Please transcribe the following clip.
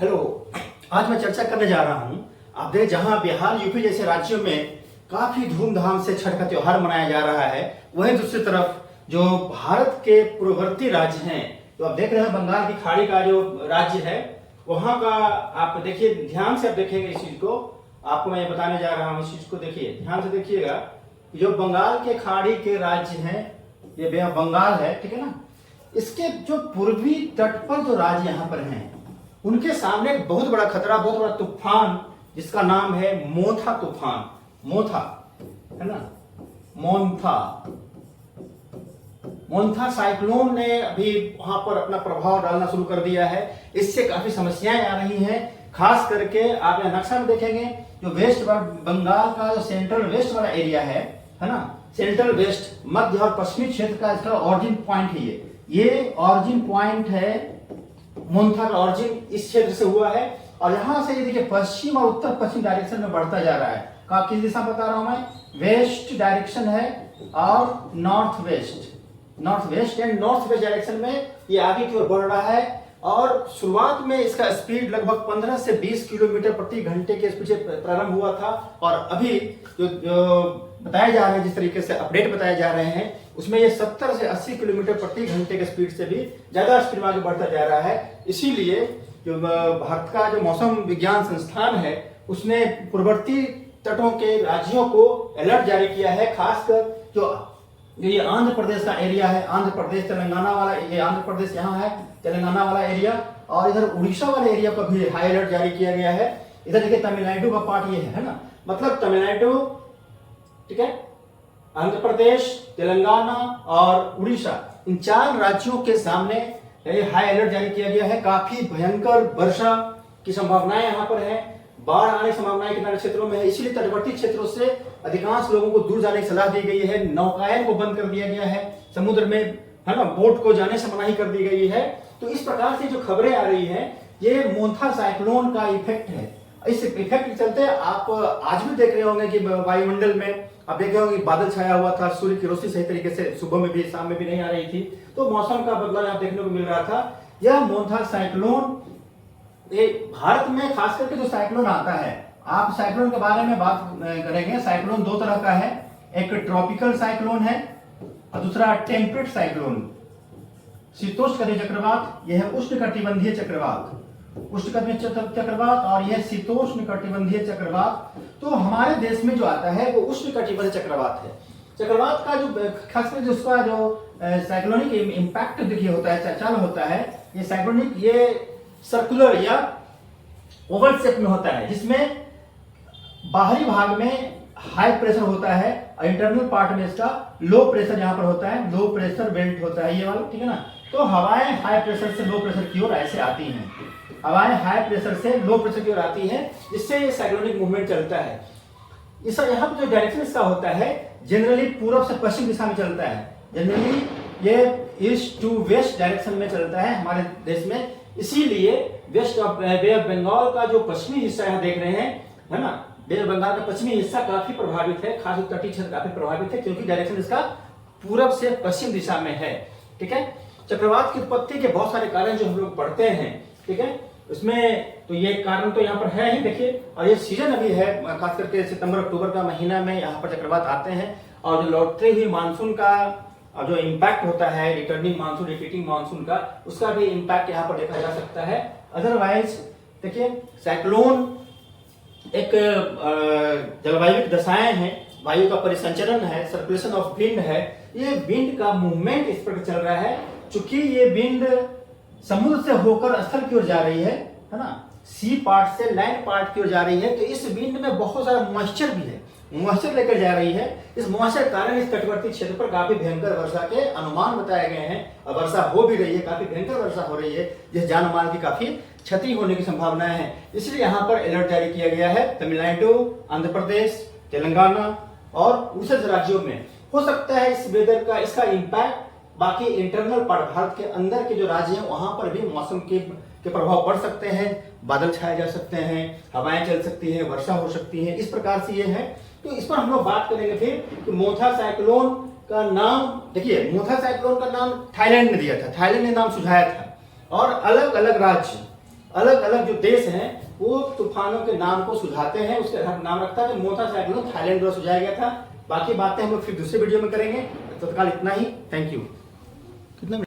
Hello. आज मैं चर्चा करने जा रहा हूं। आप देखें, जहां बिहार यूपी जैसे राज्यों में काफी धूमधाम से छठ का त्योहार मनाया जा रहा है, वहीं दूसरी तरफ जो भारत के पूर्ववर्ती राज्य हैं, तो आप देख रहे हैं बंगाल की खाड़ी का जो राज्य है वहां का आप देखिए, ध्यान से आप देखेंगे इस चीज को। आपको मैं बताने जा रहा हूं, इस चीज को देखिए, ध्यान से देखिएगा। जो बंगाल के खाड़ी के राज्य हैं, ये बंगाल है, ठीक है ना। इसके जो पूर्वी तट पर जो राज्य यहाँ पर हैं, उनके सामने एक बहुत बड़ा खतरा, बहुत बड़ा तूफान, जिसका नाम है मोथा तूफान। मोथा है ना, मोन्था साइक्लोन ने अभी वहां पर अपना प्रभाव डालना शुरू कर दिया है। इससे काफी समस्याएं आ रही हैं। खास करके आप यहाँ नक्शा में देखेंगे, जो वेस्ट बंगाल का जो सेंट्रल वेस्ट वाला एरिया है ना, सेंट्रल वेस्ट, मध्य और पश्चिमी क्षेत्र का इसका ऑरिजिन पॉइंट है। ये ऑरिजिन पॉइंट है, मोन्था का ऑरिजिन इस क्षेत्र से हुआ है। और यहां से ये देखिए पश्चिम और उत्तर पश्चिम डायरेक्शन में बढ़ता जा रहा है। किस दिशा बता रहा हूं मैं? वेस्ट डायरेक्शन है और north west and north west direction में ये आगे की ओर बढ़ रहा है। और शुरुआत में इसका स्पीड लगभग 15 से 20 किलोमीटर प्रति घंटे के स्पीड से प्रारंभ हुआ था। और अभी जो बताए जा रहे हैं, जिस तरीके से अपडेट बताए जा रहे हैं, उसमें ये 70 से 80 किलोमीटर प्रति घंटे के स्पीड से भी ज्यादा स्पीड में आगे बढ़ता जा रहा है। इसीलिए जो भारत का जो मौसम विज्ञान संस्थान है, उसने पूर्ववर्ती तटों के राज्यों को अलर्ट जारी किया है। खासकर जो ये आंध्र प्रदेश का एरिया है, आंध्र प्रदेश तेलंगाना वाला, ये आंध्र प्रदेश यहाँ है, तेलंगाना वाला एरिया, और इधर उड़ीसा वाले एरिया पर भी हाई अलर्ट जारी किया गया है। इधर देखिए तमिलनाडु का पार्ट ये है ना, मतलब तमिलनाडु, ठीक है, आंध्र प्रदेश, तेलंगाना और उड़ीसा, इन 4 राज्यों के सामने हाई अलर्ट जारी किया गया है। काफी भयंकर वर्षा की संभावनाएं यहाँ पर है। बाढ़ आने की संभावनाएं किनारे क्षेत्रों में है। इसीलिए तटवर्ती क्षेत्रों से अधिकांश लोगों को दूर जाने की सलाह दी गई है। नौकायन को बंद कर दिया गया है, समुद्र में, है ना, बोट को जाने से मनाही कर दी गई है। तो इस प्रकार से जो खबरें आ रही है, ये मोन्था साइक्लोन का इफेक्ट है। इस इफेक्ट के चलते आप आज भी देख रहे होंगे कि वायुमंडल में आप देख रहे होंगे बादल छाया हुआ था, सूर्य की रोशनी सही तरीके से सुबह में भी शाम में भी नहीं आ रही थी, तो मौसम का बदलाव यहाँ देखने को मिल रहा था। यह मोन्था साइक्लोन, ये भारत में खास करके जो साइक्लोन आता है, आप साइक्लोन के बारे में बात करेंगे। साइक्लोन 2 तरह का है, एक ट्रॉपिकल साइक्लोन है और दूसरा टेम्परेट साइक्लोन। शीतोष्णकटिबंधीय चक्रवात, यह है उष्णकटिबंधीय चक्रवात, चक्रवात, और यह शीतोष्णकटिबंधीय चक्रवात। तो हमारे देश में जो आता है वो उष्णकटिबंधीय चक्रवात है। चक्रवात का जो खासकर जो उसका जो साइक्लोनिक इम्पैक्ट देखिए होता है, चाल होता है, ये साइक्लोनिक, ये सर्कुलर या ओवल शेप में होता है, जिसमें बाहरी भाग में हाई प्रेशर होता है और इंटरनल पार्ट में इसका लो प्रेशर यहाँ पर होता है, लो प्रेशर बेल्ट होता है ये वाला, ठीक है ना। तो हवाएं हाई प्रेशर से लो प्रेशर की ओर ऐसे आती हैं, हवाएं हाई प्रेशर से लो प्रेशर की ओर आती हैं, जिससे ये साइक्लोनिक मूवमेंट चलता है। इस यहाँ पर जो डायरेक्शन इसका होता है, जनरली पूर्व से पश्चिम दिशा में चलता है। जनरली ये ईस्ट टू वेस्ट डायरेक्शन में चलता है हमारे देश में। इसीलिए west of bay of Bengal का जो पश्चिमी हिस्सा यहाँ देख रहे हैं, है ना, बे ऑफ बंगाल का पश्चिमी हिस्सा काफी प्रभावित है, खास तटीय क्षेत्र काफी प्रभावित है, क्योंकि डायरेक्शन इसका पूरब से पश्चिम दिशा में है, ठीक है। चक्रवात की उत्पत्ति के बहुत सारे कारण जो हम लोग पढ़ते हैं, ठीक है, उसमें तो ये कारण तो यहाँ पर है ही, देखिए। और ये सीजन अभी है, खास करके सितंबर अक्टूबर का महीना में यहाँ पर चक्रवात आते हैं। और जो लौटते हुए मानसून का जो इम्पैक्ट होता है, रिटर्निंग मानसून, रिपीटिंग मानसून का, उसका भी इम्पैक्ट यहाँ पर देखा जा सकता है। अदरवाइज देखिए, साइक्लोन एक जलवायु की दशाएं हैं, वायु का परिसंचरण है, सर्कुलेशन ऑफ विंड है। ये विंड का मूवमेंट इस पर चल रहा है। चूंकि ये विंड समुद्र से होकर स्थल की ओर जा रही है ना, सी पार्ट से लैंड पार्ट की ओर जा रही है, तो इस विंड में बहुत सारा मॉइस्चर भी है, मॉइस्चर लेकर जा रही है। इस मॉइस्चर कारण इस तटवर्ती क्षेत्र पर काफी भयंकर वर्षा के अनुमान बताए गए हैं, और वर्षा हो भी रही है, काफी भयंकर वर्षा हो रही है, जिस जान माल की काफी क्षति होने की संभावनाएं हैं। इसलिए यहाँ पर अलर्ट जारी किया गया है। तमिलनाडु, आंध्र प्रदेश, तेलंगाना और दूसरे राज्यों में हो सकता है इस वेदर का, इसका इम्पैक्ट बाकी इंटरनल पार्ट, भारत के अंदर के जो राज्य हैं वहां पर भी मौसम के प्रभाव पड़ सकते हैं। बादल छाए जा सकते हैं, हवाएं चल सकती है, वर्षा हो सकती है, इस प्रकार से ये है। तो इस पर हम लोग बात करेंगे फिर कि मोथा साइक्लोन का नाम, देखिए मोथा साइक्लोन का नाम थाईलैंड ने दिया था, थाईलैंड ने नाम सुझाया था। और अलग अलग राज्य अलग अलग जो देश हैं वो तूफानों के नाम को सुझाते हैं, उसके आधार पर नाम रखता है। तो मोथा साइक्लोन थाईलैंड द्वारा सुझाया गया था। बाकी बातें हम लोग फिर दूसरे वीडियो में करेंगे। तत्काल इतना ही। Thank you. कितना